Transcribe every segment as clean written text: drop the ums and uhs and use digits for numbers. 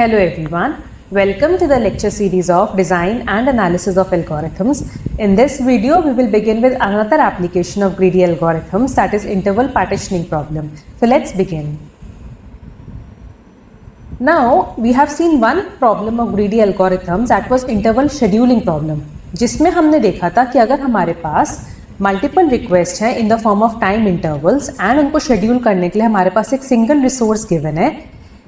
Hello everyone, welcome to the lecture series of Design and Analysis of Algorithms. In this video, we will begin with another application of greedy algorithms, that is interval partitioning problem. So let's begin. Now, we have seen one problem of greedy algorithms, that was interval scheduling problem, जिसमें हमने देखा था कि अगर हमारे पास multiple request है in the form of time intervals and उनको schedule करने के लिए हमारे पास एक सिंगल रिसोर्स गिवन है.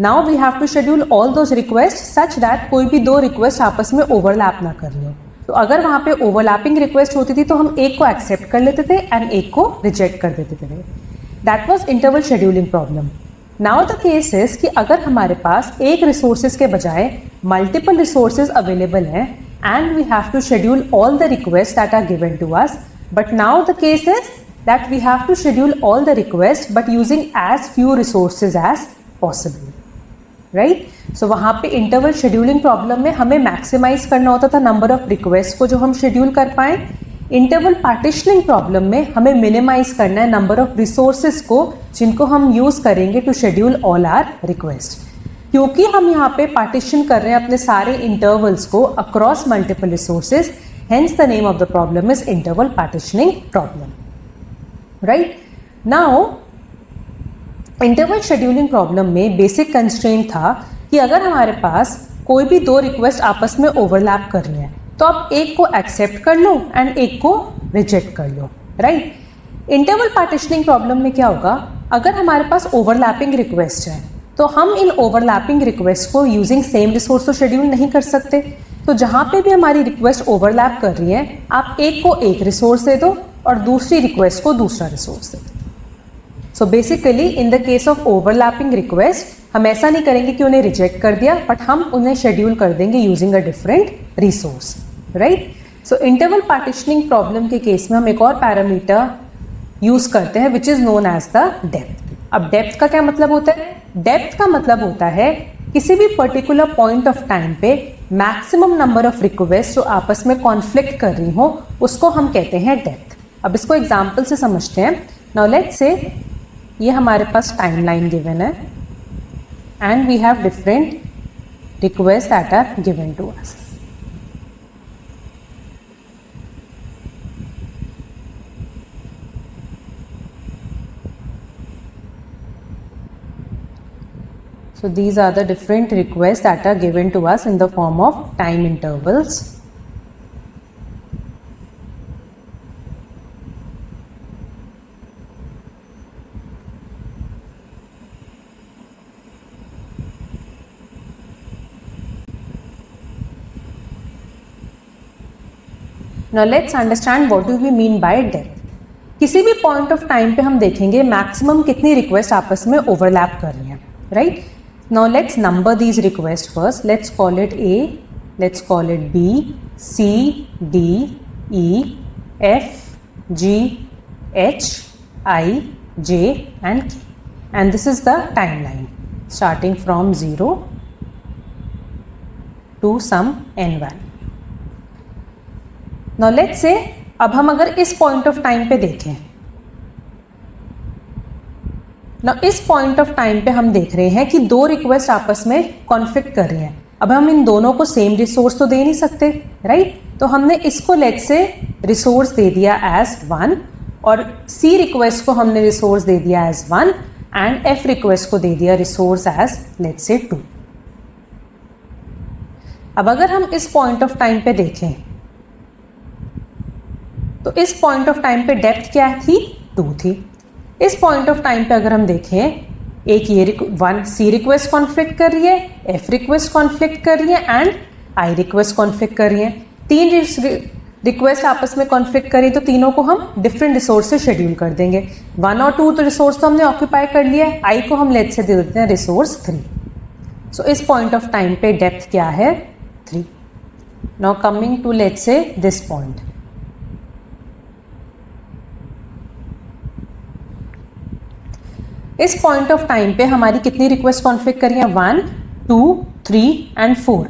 Now we have to schedule all those request such that कोई भी दो रिक्वेस्ट आपस में ओवरलैप ना कर लो. तो अगर वहाँ पे ओवरलैपिंग रिक्वेस्ट होती थी तो हम एक को एक्सेप्ट कर लेते थे एंड एक को रिजेक्ट कर देते थे. That was interval scheduling problem. Now the case is कि अगर हमारे पास एक रिसोर्सेज के बजाय मल्टीपल रिसोर्सेज अवेलेबल हैं and we have to schedule all the request that are given to us, but now the case is that we have to schedule all the requests but using as few resources as possible, right? So वहाँ पे interval scheduling problem में हमें maximize करना होता था number of requests को जो हम schedule कर पाएँ. interval partitioning problem में हमें minimize करना है number of resources को जिनको हम use करेंगे to schedule all our requests. क्योंकि हम यहाँ पे partition कर रहे हैं अपने सारे intervals को across multiple resources, hence the name of the problem is interval partitioning problem. Right? Now, interval scheduling problem में basic constraint था कि अगर हमारे पास कोई भी दो request आपस में overlap कर रहे हैं तो आप एक को accept कर लो and एक को reject कर लो. Right? Interval partitioning problem में क्या होगा, अगर हमारे पास overlapping request है तो हम इन overlapping request को using same resource तो schedule नहीं कर सकते. तो जहाँ पे भी हमारी रिक्वेस्ट ओवरलैप कर रही है आप एक को एक रिसोर्स दे दो और दूसरी रिक्वेस्ट को दूसरा रिसोर्स दे दो. So basically in the case of overlapping request हम ऐसा नहीं करेंगे कि उन्हें रिजेक्ट कर दिया, बट हम उन्हें शेड्यूल कर देंगे using a different resource. Right? So interval partitioning problem के केस में हम एक और पैरामीटर यूज करते हैं which is known as the depth. अब डेप्थ का क्या मतलब होता है? डेप्थ का मतलब होता है किसी भी पर्टिकुलर पॉइंट ऑफ टाइम पे मैक्सिमम नंबर ऑफ रिक्वेस्ट जो आपस में कॉन्फ्लिक्ट कर रही हो उसको हम कहते हैं डेप्थ. अब इसको एग्जांपल से समझते हैं. नाउ लेट्स से ये हमारे पास टाइमलाइन गिवन है and we have different request that are given to us. So these are the different requests that are given to us in the form of time intervals. Now let's understand what do we mean by depth. किसी भी point of time पे हम देखेंगे maximum कितनी request आपस में overlap कर रही हैं, right? Now let's number these requests first. Let's call it A, let's call it B, C, D, E, F, G, H, I, J and K. And this is the timeline starting from 0 to some n value. Now let's say अब हम अगर इस point of time पे देखें, ना इस point of time पे हम देख रहे हैं कि दो रिक्वेस्ट आपस में कॉन्फ्लिक्ट कर रही हैं. अब हम इन दोनों को सेम रिसोर्स तो दे नहीं सकते, राइट? तो हमने इसको लेट्स से रिसोर्स दे दिया एज 1 और सी रिक्वेस्ट को हमने रिसोर्स दे दिया एज 1 एंड एफ रिक्वेस्ट को दे दिया रिसोर्स एज लेट्स से 2. अब अगर हम इस पॉइंट ऑफ टाइम पे देखें तो इस पॉइंट ऑफ टाइम पे डेप्थ क्या थी? 2 थी. इस पॉइंट ऑफ टाइम पे अगर हम देखें एक ये 1 सी रिक्वेस्ट कॉन्फ्लिक्ट कर रही है, एफ रिक्वेस्ट कॉन्फ्लिक्ट कर रही है एंड आई रिक्वेस्ट कॉन्फ्लिक्ट कर रही है. 3 रिक्वेस्ट आपस में कॉन्फ्लिक्ट करी तो तीनों को हम डिफरेंट रिसोर्स से शेड्यूल कर देंगे. 1 और 2 तो रिसोर्स तो हमने ऑक्यूपाई कर लिया है, आई को हम लेट से दे देते हैं रिसोर्स 3. सो इस पॉइंट ऑफ टाइम पे डेप्थ क्या है? 3. नाउ कमिंग टू लेट से दिस पॉइंट, इस पॉइंट ऑफ टाइम पे हमारी कितनी रिक्वेस्ट कॉन्फ्लिक्ट करी है? 1, 2, 3 एंड 4.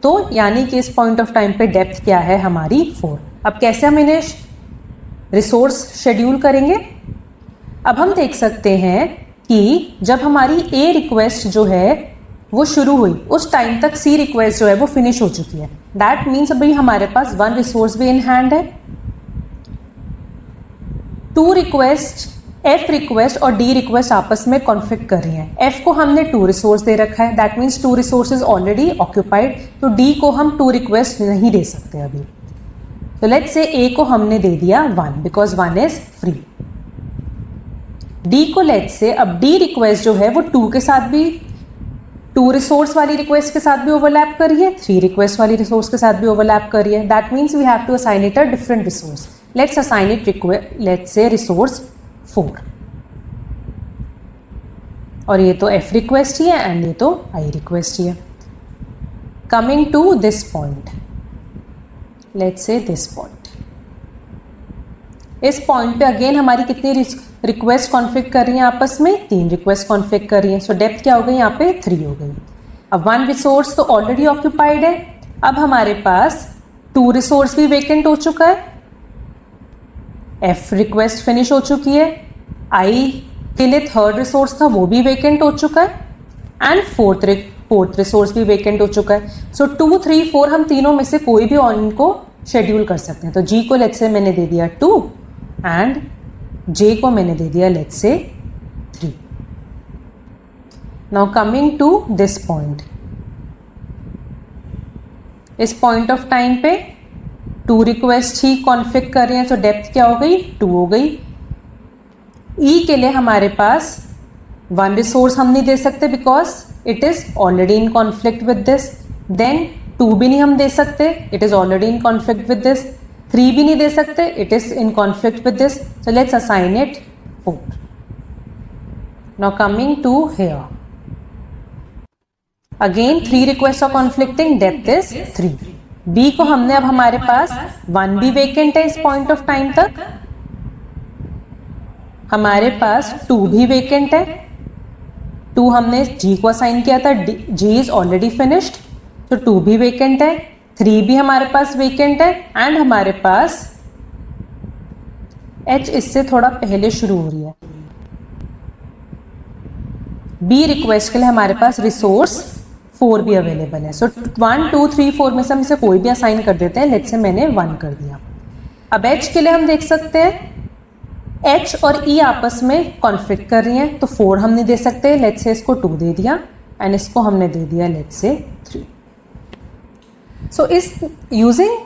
तो यानी कि इस पॉइंट ऑफ टाइम पे डेप्थ क्या है हमारी? 4. अब कैसे हम इन्हें रिसोर्स शेड्यूल करेंगे? अब हम देख सकते हैं कि जब हमारी ए रिक्वेस्ट जो है वो शुरू हुई उस टाइम तक सी रिक्वेस्ट जो है वो फिनिश हो चुकी है। दैट मीन्स अभी हमारे पास 1 रिसोर्स भी इन हैंड है। 2 रिक्वेस्ट एफ रिक्वेस्ट और डी रिक्वेस्ट आपस में कॉन्फ्लिक्ट कर रही हैं। एफ को हमने 2 रिसोर्स दे रखा है, that means 2 resources already occupied, तो डी को हम 2 रिक्वेस्ट नहीं दे सकते अभी। तो लेट्स से ए को हमने दे दिया 1 बिकॉज 1 इज फ्री। डी को लेट्स से अब डी रिक्वेस्ट जो है वो 2 के साथ भी 2 रिसोर्स वाली रिक्वेस्ट के साथ भी ओवरलैप कर रही है, 3 रिक्वेस्ट वाली रिसोर्स के साथ भी ओवरलैप कर रही है। That means we have to assign it a different resource. Let's assign it let's say resource 4 और ये तो एफ रिक्वेस्ट ही है एंड ये तो आई रिक्वेस्ट ही है। Coming to this point, let's say this point, इस पॉइंट पे अगेन हमारी कितनी रिक्वेस्ट कॉन्फ्लिक्ट कर रही हैं आपस में? 3 रिक्वेस्ट कॉन्फ्लिक्ट कर रही हैं। सो डेप्थ क्या हो गई यहाँ पे? 3 हो गई। अब 1 रिसोर्स तो ऑलरेडी ऑक्यूपाइड है, अब हमारे पास 2 रिसोर्स भी वेकेंट हो चुका है, एफ रिक्वेस्ट फिनिश हो चुकी है, आई के लिए 3rd रिसोर्स था वो भी वेकेंट हो चुका है एंड 4th रिसोर्स भी वेकेंट हो चुका है। सो 2, 3, 4 हम तीनों में से कोई भी ऑन को शेड्यूल कर सकते हैं। तो जी को लेट्स से मैंने दे दिया 2 एंड जे को मैंने दे दिया let's say 3। Now coming to this point, इस पॉइंट ऑफ टाइम पे 2 रिक्वेस्ट ही कॉन्फ्लिक्ट कर रही हैं, तो डेप्थ क्या हो गई? 2 हो गई। ई के लिए हमारे पास 1 रिसोर्स हम नहीं दे सकते because it is already in conflict with this. Then 2 भी नहीं हम दे सकते, it is already in conflict with this. 3 भी नहीं दे सकते, it is in conflict with this. So let's assign it 4। Now coming to here, again 3 request are conflicting, depth is 3। B को हमने अब हमारे पास 1 भी वेकेंट है इस पॉइंट ऑफ टाइम तक, हमारे पास 2 भी वेकेंट है, 2 हमने जी को असाइन किया था, जी इज ऑलरेडी फिनिश्ड, तो 2 भी वेकेंट है, 3 भी हमारे पास वेकेंट है एंड हमारे पास एच इससे थोड़ा पहले शुरू हो रही है। बी रिक्वेस्ट के लिए हमारे पास रिसोर्स 4 भी अवेलेबल है। सो 1, 2, 3, 4 में से हम इसे कोई भी असाइन कर देते हैं। लेट्स से मैंने 1 कर दिया। अब एच के लिए हम देख सकते हैं एच और ई आपस में कॉन्फ्लिक्ट कर रही हैं, तो 4 हम नहीं दे सकते, लेट्स से इसको 2 दे दिया एंड इसको हमने दे दिया लेट्स से 3। सो इस यूजिंग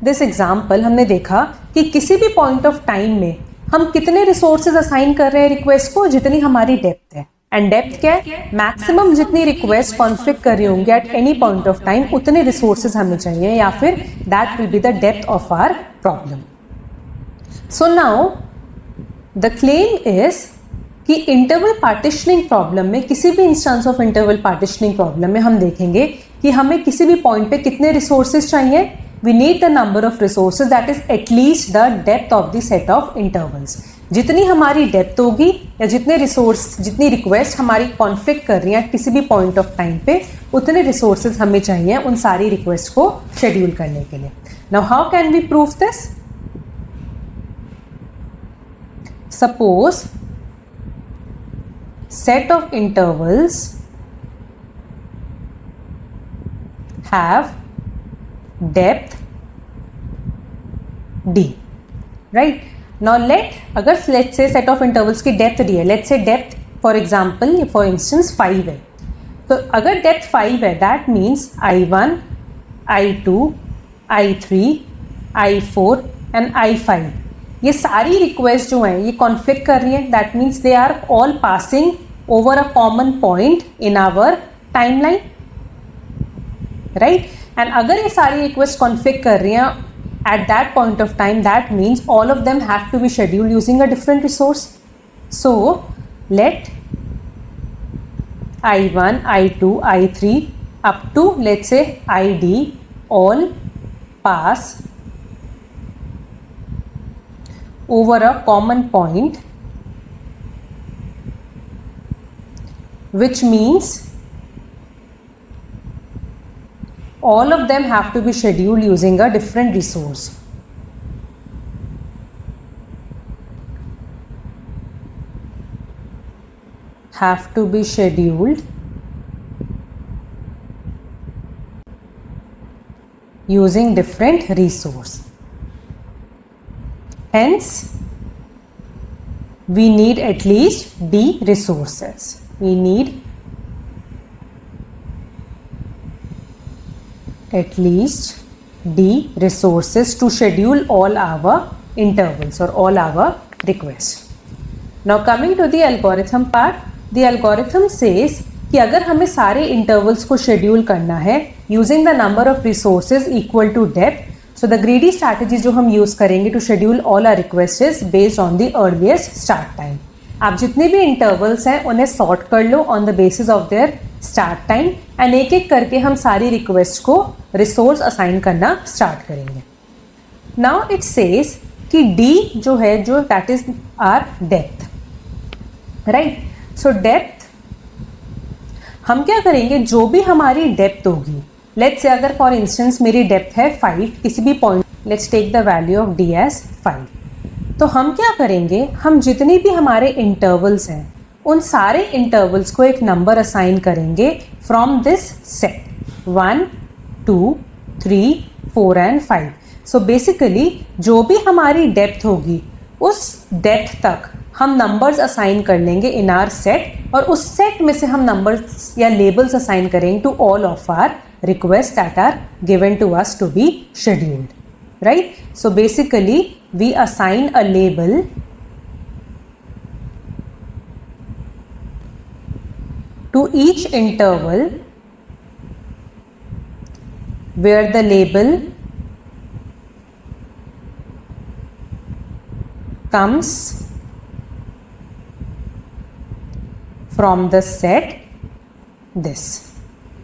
दिस एग्जाम्पल हमने देखा कि किसी भी पॉइंट ऑफ टाइम में हम कितने रिसोर्सेज असाइन कर रहे हैं रिक्वेस्ट को, जितनी हमारी डेप्थ है। एंड डेप्थ क्या है? मैक्सिमम जितनी रिक्वेस्ट कॉन्फ्लिक्ट कर रही होंगी at any point of time उतने रिसोर्सेज हमें चाहिए, या फिर that will be the depth of our problem. So now the claim is कि इंटरवल पार्टीशनिंग प्रॉब्लम में, किसी भी instance of interval partitioning problem में हम देखेंगे कि हमें किसी भी पॉइंट पे कितने रिसोर्सेज चाहिए। We need the number of resources that is at least the depth of the set of intervals. जितनी हमारी डेप्थ होगी या जितने रिसोर्स, जितनी रिक्वेस्ट हमारी कॉन्फ्लिक्ट कर रही हैं किसी भी पॉइंट ऑफ टाइम पे, उतने रिसोर्सेज हमें चाहिए उन सारी रिक्वेस्ट को शेड्यूल करने के लिए। Now how can we prove this? Suppose set of intervals have depth d, right? Now अगर let's say set of intervals की depth d है, let's say depth for example for instance 5 है, तो अगर depth 5 है that means I1, I2, I3, I4 and I5 ये सारी request जो हैं ये कॉन्फ्लिक्ट कर रही हैं। That means they are all passing over a common point in our timeline, right? And अगर ये सारी रिक्वेस्ट कॉन्फ्लिक्ट कर रही हैं at that point of time, that means all of them have to be scheduled using a different resource. So let I1, I2, I3 up to let's say ID all pass over a common point, which means all of them have to be scheduled using a different resource. Have to be scheduled using different resource. Hence, we need at least D resources. We need at least D resources to schedule all our intervals or all our requests. Now coming to the algorithm part, the algorithm says कि अगर हमें सारे intervals को schedule करना है using the number of resources equal to depth, so the greedy strategy जो हम use करेंगे to schedule all our request is based on the earliest start time. आप जितने भी इंटरवल्स हैं उन्हें सॉर्ट कर लो on the basis of their start time and एक एक करके हम सारी रिक्वेस्ट को रिसोर्स असाइन करना स्टार्ट करेंगे. नाउ इट सेज कि डी जो है जो that is our depth, right. So depth हम क्या करेंगे, जो भी हमारी डेप्थ होगी, लेट्स से अगर फॉर इंस्टेंस मेरी डेप्थ है 5 किसी भी point, let's take the value of D as 5. तो हम क्या करेंगे, हम जितनी भी हमारे इंटरवल्स हैं उन सारे इंटरवल्स को एक नंबर असाइन करेंगे from this set 1, 2, 3, 4 and 5. So basically जो भी हमारी डेप्थ होगी उस डेप्थ तक हम नंबर्स असाइन कर लेंगे इन आर सेट और उस सेट में से हम नंबर्स या लेबल्स असाइन करेंगे to all of our request that are given to us to be scheduled, right. So basically we assign a label to each interval where the label comes from the set this.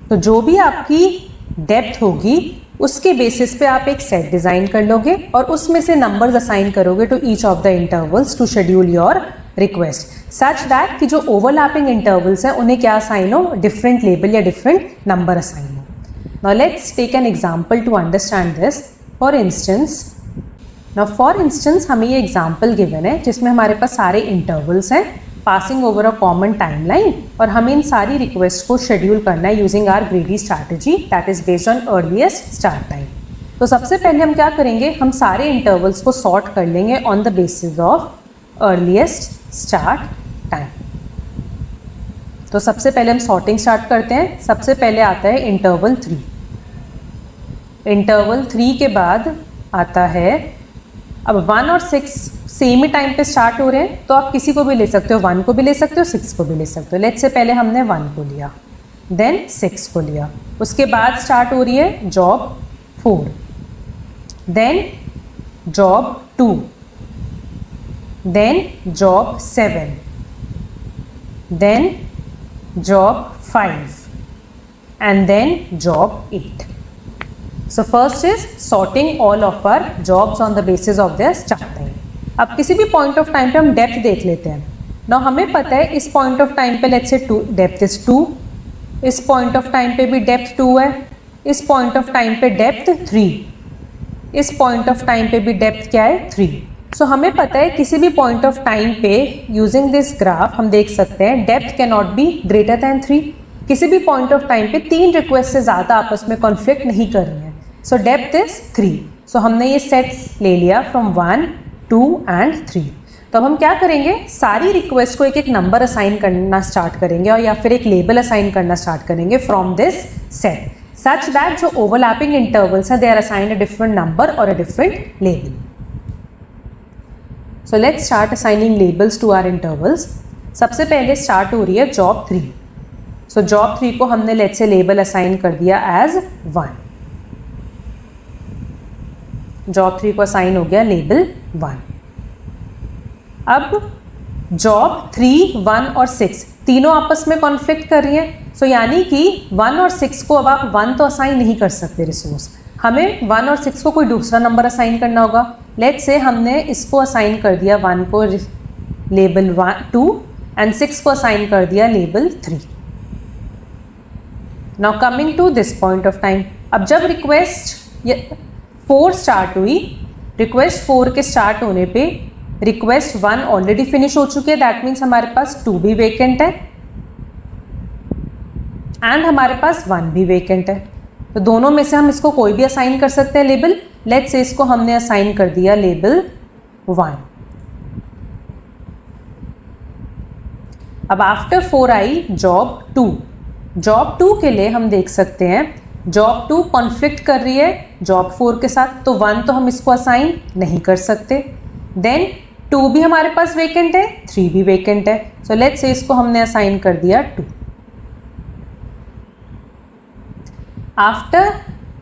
तो जो भी आपकी depth होगी उसके basis पे आप एक set design कर लोगे और उसमें से नंबर्स असाइन करोगे to each of the intervals to schedule your request such that कि जो ओवरलैपिंग इंटरवल्स हैं उन्हें क्या असाइन हो, डिफरेंट लेबल या डिफरेंट नंबर असाइन हो. Now let's take an example to understand this. For instance हमें ये एग्जांपल गिवन है जिसमें हमारे पास सारे इंटरवल्स हैं passing over a common timeline और हमें इन सारी रिक्वेस्ट को शेड्यूल करना है using our greedy strategy that is based on earliest start time. तो सबसे पहले हम क्या करेंगे, हम सारे इंटरवल्स को सॉर्ट कर लेंगे on the basis of earliest start time. तो सबसे पहले हम सॉर्टिंग स्टार्ट करते हैं. सबसे पहले आता है इंटरवल 3. इंटरवल 3 के बाद आता है, अब 1 और 6 सेम ही टाइम पे स्टार्ट हो रहे हैं तो आप किसी को भी ले सकते हो, 1 को भी ले सकते हो, 6 को भी ले सकते हो. लेट्स से पहले हमने 1 को लिया, देन 6 को लिया. उसके बाद स्टार्ट हो रही है job 4, then job 2, then job 7, then job 5 and then job 8. So first is sorting all of our jobs on the basis of their start time. अब किसी भी पॉइंट ऑफ टाइम पे हम डेप्थ देख लेते हैं. नाउ हमें पता है इस पॉइंट ऑफ टाइम पे लेट्स से 2 डेप्थ इज 2, इस पॉइंट ऑफ टाइम पे भी डेप्थ 2 है, इस पॉइंट ऑफ टाइम पे डेप्थ 3, इस पॉइंट ऑफ टाइम पे भी डेप्थ क्या है 3. सो हमें पता है किसी भी पॉइंट ऑफ टाइम पे यूजिंग दिस ग्राफ हम देख सकते हैं depth can not be greater than 3. किसी भी पॉइंट ऑफ टाइम पे 3 रिक्वेस्ट से ज़्यादा आपस में कॉन्फ्लिक्ट नहीं कर रही हैं. सो डेप्थ इज 3. सो हमने ये सेट ले लिया फ्रॉम 1, 2 एंड 3. तो अब हम क्या करेंगे, सारी रिक्वेस्ट को एक एक नंबर असाइन करना स्टार्ट करेंगे और या फिर एक लेबल असाइन करना स्टार्ट करेंगे from this set such that जो ओवरलैपिंग इंटरवल्स हैं they are assigned a different number और a different label. So let's start assigning labels to our intervals. सबसे पहले स्टार्ट हो रही है जॉब 3. So जॉब 3 को हमने लेट्स से लेबल असाइन कर दिया एज 1. जॉब 3 को असाइन हो गया लेबल 1. अब जॉब 3, 1 और 6 तीनों आपस में कॉन्फ्लिक्ट कर रही हैं. सो यानी कि 1 और 6 को अब आप 1 तो असाइन नहीं कर सकते रिसोर्स, हमें 1 और 6 को कोई दूसरा नंबर असाइन करना होगा. लेट्स से हमने इसको असाइन कर दिया 1 को लेबल 2 एंड 6 को असाइन कर दिया label 3. Now coming to this point of time, अब जब रिक्वेस्ट 4 स्टार्ट हुई, रिक्वेस्ट 4 के स्टार्ट होने पे रिक्वेस्ट 1 ऑलरेडी फिनिश हो चुकी है, दैट मीन्स हमारे पास 2 भी वेकेंट है एंड हमारे पास 1 भी वेकेंट है. तो दोनों में से हम इसको कोई भी असाइन कर सकते हैं लेबल। लेट्स से इसको हमने असाइन कर दिया लेबल 1। अब आफ्टर 4 आई जॉब 2। जॉब 2 के लिए हम देख सकते हैं जॉब 2 कॉन्फ्लिक्ट कर रही है जॉब 4 के साथ, तो 1 तो हम इसको असाइन नहीं कर सकते। देन 2 भी हमारे पास वेकेंट है, 3 भी वेकेंट है, सो लेट्स से इसको हमने असाइन कर दिया 2। After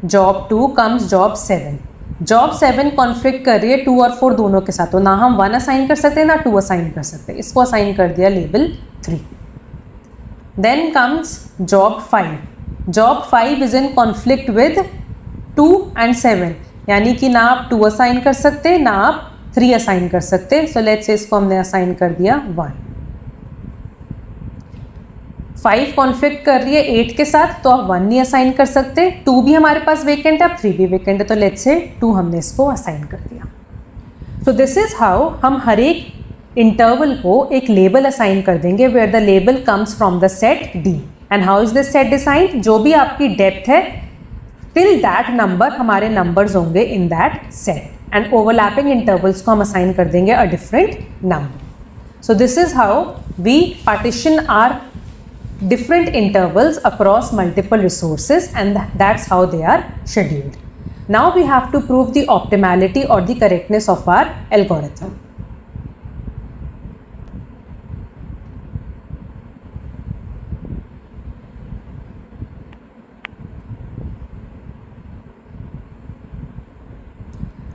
job 2 comes job 7। Job 7 conflict कर रही है 2 और 4 दोनों के साथ, तो ना हम 1 असाइन कर सकते ना 2 असाइन कर सकते, इसको असाइन कर दिया label 3। Then comes job 5। Job 5 is in conflict with 2 and 7, यानी कि ना आप 2 असाइन कर सकते ना आप 3 असाइन कर सकते, सो लेट्स से इसको हमने असाइन कर दिया 1। 5 कॉन्फ्लिक्ट कर रही है 8 के साथ, तो आप 1 नहीं असाइन कर सकते। 2 भी हमारे पास वेकेंट है, अब 3 भी वेकेंट है, तो लेट्स से 2 हमने इसको असाइन कर दिया। सो दिस इज हाउ हम हर एक इंटरवल को एक लेबल असाइन कर देंगे where the label comes from the set D. And how is this set decide? जो भी आपकी डेप्थ है टिल दैट नंबर हमारे नंबर्स होंगे in that set, and overlapping intervals को हम असाइन कर देंगे a different number. So this is how we partition our different intervals across multiple resources, and that's how they are scheduled. Now we have to prove the optimality or the correctness of our algorithm.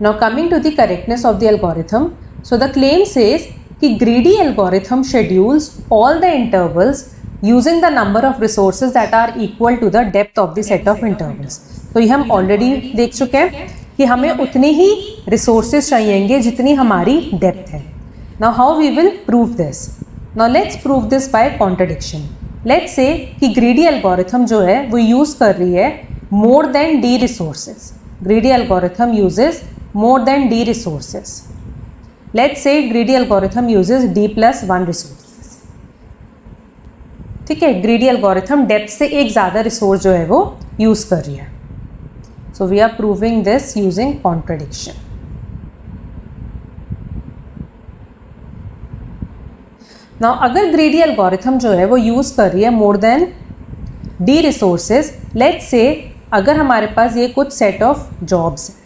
Now coming to the correctness of the algorithm, so the claim says कि greedy algorithm schedules all the intervals using the number of resources that are equal to the depth of the set of intervals. तो ये हम already देख चुके हैं कि हमें उतनी ही रिसोर्सेज चाहिएंगे जितनी हमारी डेप्थ है। Now how we will prove this? Now let's prove this by contradiction. Let's say कि greedy algorithm जो है वो यूज़ कर रही है more than d resources. Greedy algorithm uses more than d resources. Let's say greedy algorithm uses d plus 1 resources. ठीक है, greedy algorithm depth से एक ज़्यादा रिसोर्स जो है वो यूज़ कर रही है। So we are proving this using contradiction. नाउ अगर ग्रीडी एल्गोरिथम जो है वो यूज़ कर रही है more than D resources, let's say अगर हमारे पास ये कुछ सेट ऑफ जॉब्स है,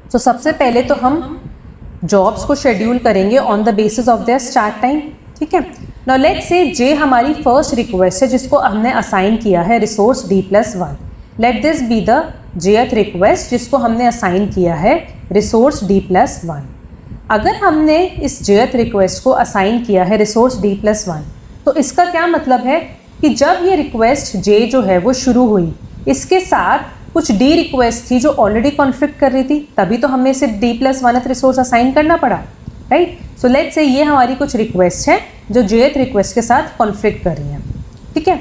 तो सबसे पहले तो हम जॉब्स को शेड्यूल करेंगे on the basis of their start time. ठीक है, नाउ लेट्स से जे हमारी फर्स्ट रिक्वेस्ट है जिसको हमने असाइन किया है resource d plus 1। Let this be the जेथ रिक्वेस्ट जिसको हमने असाइन किया है रिसोर्स d plus 1। अगर हमने इस जेथ रिक्वेस्ट को असाइन किया है रिसोर्स d plus 1, तो इसका क्या मतलब है कि जब ये रिक्वेस्ट जे जो है वो शुरू हुई, इसके साथ कुछ डी रिक्वेस्ट थी जो ऑलरेडी कॉन्फ्लिक्ट कर रही थी, तभी तो हमें सिर्फ d plus 1th resource assign करना पड़ा, राइट। सो लेट्स से ये हमारी कुछ रिक्वेस्ट है जो jth रिक्वेस्ट के साथ कॉन्फ्लिक्ट कर रही हैं। ठीक है,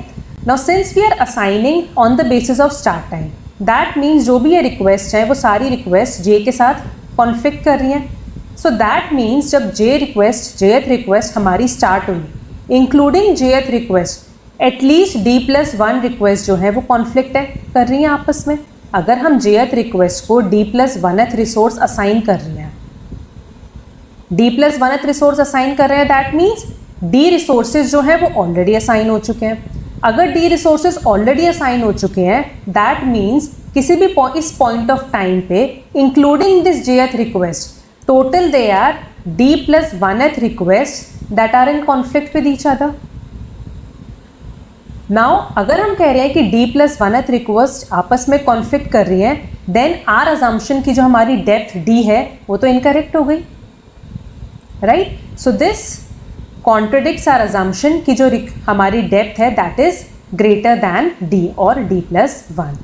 now since we are assigning on the basis of start time, that means जो भी ये रिक्वेस्ट है वो सारी रिक्वेस्ट जे के साथ कॉन्फ्लिक्ट कर रही हैं। सो दैट मीन्स जब jth रिक्वेस्ट हमारी स्टार्ट हुई including jth request, at least d plus 1 request जो है वो कॉन्फ्लिक्ट है कर रही हैं आपस में। अगर हम jth रिक्वेस्ट को d plus 1th resource assign कर रहे हैं, d plus 1th resource assign कर रहे हैं, दैट मीन्स d रिसोर्सेज जो है वो ऑलरेडी असाइन हो चुके हैं। अगर d रिसोर्सेज ऑलरेडी असाइन हो चुके हैं, दैट मीन्स किसी भी इस पॉइंट ऑफ टाइम पे including this jth request total they are d plus 1th request that are in conflict with each other. Now अगर हम कह रहे हैं कि d plus 1th रिक्वेस्ट आपस में कॉन्फ्लिक्ट कर रही हैं, देन आर अजम्पशन की जो हमारी डेप्थ d है वो तो इनकरेक्ट हो गई, right. So this contradicts our assumption की जो हमारी डेप्थ है that is greater than d और d plus 1।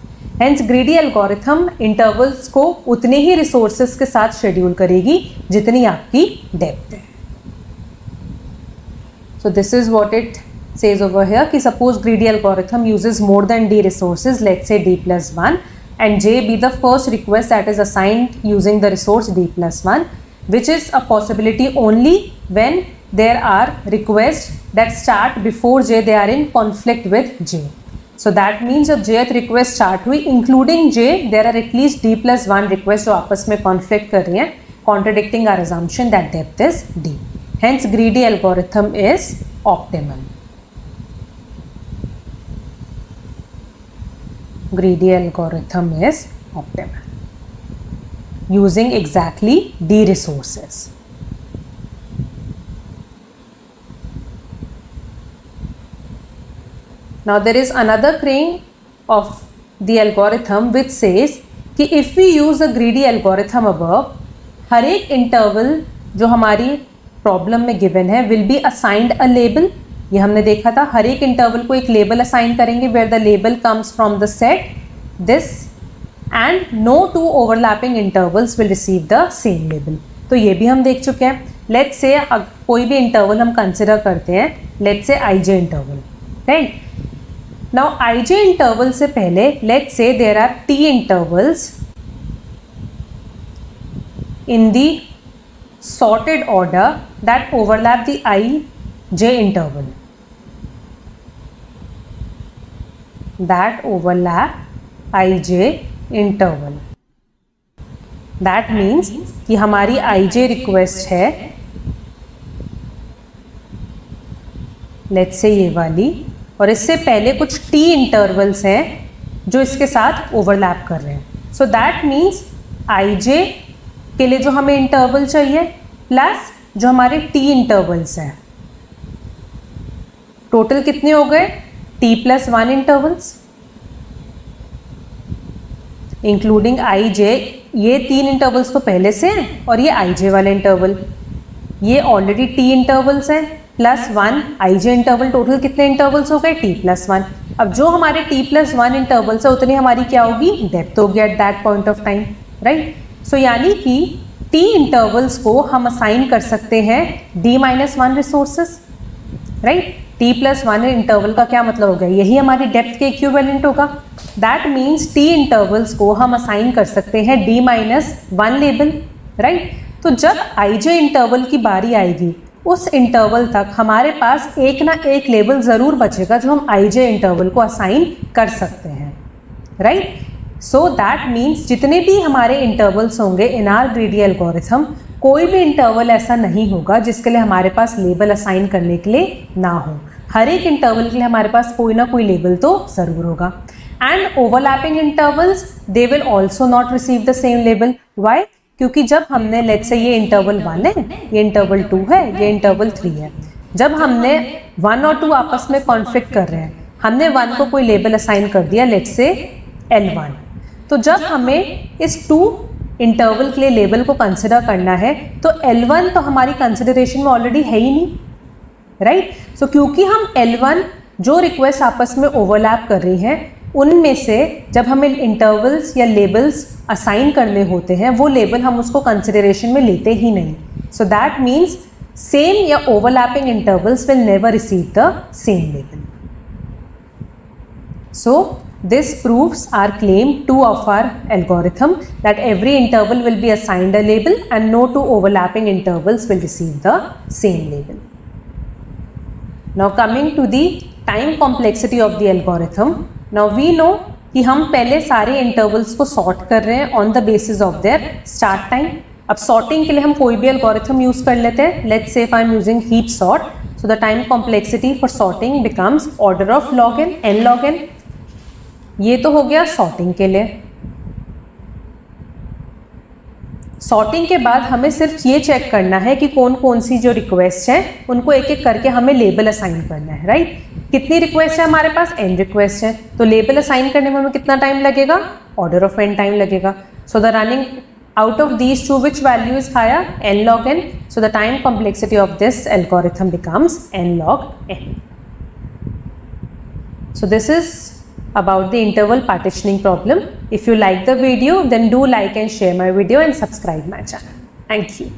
Hence greedy algorithm intervals को उतने ही रिसोर्सेज के साथ शेड्यूल करेगी जितनी आपकी डेप्थ है। सो this is what it says over here कि suppose greedy algorithm uses more than d resources, let's say d plus 1, and j be the first request that is assigned using the resource d plus 1, which is a possibility only when there are requests that start before J, they are in conflict with J. So that means जब jth request start हुई including J, there are at least d plus 1 requests जो आपस में conflict कर रही हैं, contradicting our assumption that depth is d. Hence greedy algorithm is optimal. Greedy algorithm is optimal using exactly d resources. Now there is another claim of the algorithm which says कि if we use the greedy algorithm above, हर एक interval जो हमारी problem में given है will be assigned a label. ये हमने देखा था, हर एक इंटरवल को एक लेबल असाइन करेंगे where the label comes from the set this and no two overlapping intervals will receive the same label. तो ये भी हम देख चुके हैं. Let's say कोई भी इंटरवल हम कंसिडर करते हैं, let's say ij interval, right? Now ij interval से पहले let's say there are t intervals in the sorted order that overlap the ij interval. That overlap ij interval. That means कि हमारी ij request है let's say ये वाली, और इससे पहले कुछ t इंटरवल्स हैं जो इसके साथ ओवरलैप कर रहे हैं. सो दैट मीन्स ij के लिए जो हमें इंटरवल चाहिए प्लस जो हमारे t इंटरवल्स हैं, टोटल कितने हो गए? t plus 1 intervals including ij. ये 3 इंटरवल्स तो पहले से हैं और ये ij वाला इंटरवल, ये ऑलरेडी t इंटरवल्स हैं प्लस 1 ij इंटरवल. टोटल कितने इंटरवल्स हो गए? t plus 1. अब जो हमारे t plus 1 इंटरवल्स है उतनी हमारी क्या होगी? डेप्थ होगी at that point of time, right? So यानी कि t इंटरवल्स को हम असाइन कर सकते हैं d minus 1 resources, right? t plus 1 interval का क्या मतलब हो गया? यही हमारी डेप्थ के इक्विवेलेंट होगा. दैट मीन्स t इंटरवल्स को हम असाइन कर सकते हैं d minus 1 लेबल, राइट? तो जब ij इंटरवल की बारी आएगी उस इंटरवल तक हमारे पास एक ना एक लेबल ज़रूर बचेगा जो हम ij इंटरवल को असाइन कर सकते हैं, राइट? सो दैट मीन्स जितने भी हमारे इंटरवल्स होंगे इन आर ग्रीडी एल्गोरिथम, कोई भी इंटरवल ऐसा नहीं होगा जिसके लिए हमारे पास लेबल असाइन करने के लिए ना हो. हर एक इंटरवल के लिए हमारे पास कोई ना कोई लेबल तो ज़रूर होगा. And overlapping intervals they will also not receive the same label. Why? क्योंकि जब हमने लेट्स से ये इंटरवल 1 है, ये इंटरवल 2 है, ये इंटरवल 3 है, जब हमने 1 और 2 आपस में कॉन्फ्लिक्ट कर रहे हैं, हमने 1 को कोई लेबल असाइन कर दिया लेट्स से L1. तो जब हमें इस 2 इंटरवल के लिए लेबल को कंसिडर करना है तो L1 तो हमारी कंसिडरेशन में ऑलरेडी है ही नहीं, राइट? सो क्योंकि हम L1 जो रिक्वेस्ट आपस में ओवरलैप कर रही हैं उनमें से जब हमें इंटरवल्स या लेबल्स असाइन करने होते हैं वो लेबल हम उसको कंसिडरेशन में लेते ही नहीं. सो दैट मीन्स सेम या overlapping intervals will never receive the same label. So this proves our claim 2 of our algorithm that every interval will be assigned a label and no two overlapping intervals will receive the same label. Now coming to the time complexity of the algorithm. Now we know कि हम पहले सारे intervals को sort कर रहे हैं on the basis of their start time. अब sorting के लिए हम कोई भी एल्गोरिथम यूज कर लेते हैं. Let's say if I am using heap sort, so the time complexity for sorting becomes order of log n log n. ये तो हो गया सॉर्टिंग के लिए. सॉर्टिंग के बाद हमें सिर्फ ये चेक करना है कि कौन कौन सी जो रिक्वेस्ट है उनको एक एक करके हमें लेबल असाइन करना है, राइट? कितनी रिक्वेस्ट है हमारे पास? n रिक्वेस्ट है. तो लेबल असाइन करने में हमें कितना टाइम लगेगा? ऑर्डर ऑफ n टाइम लगेगा. So the running out of these two, which value is higher? n log n. So the time complexity of this algorithm becomes n log n. So this is about the interval partitioning problem. If you like the video, then do like and share my video and subscribe my channel. Thank you.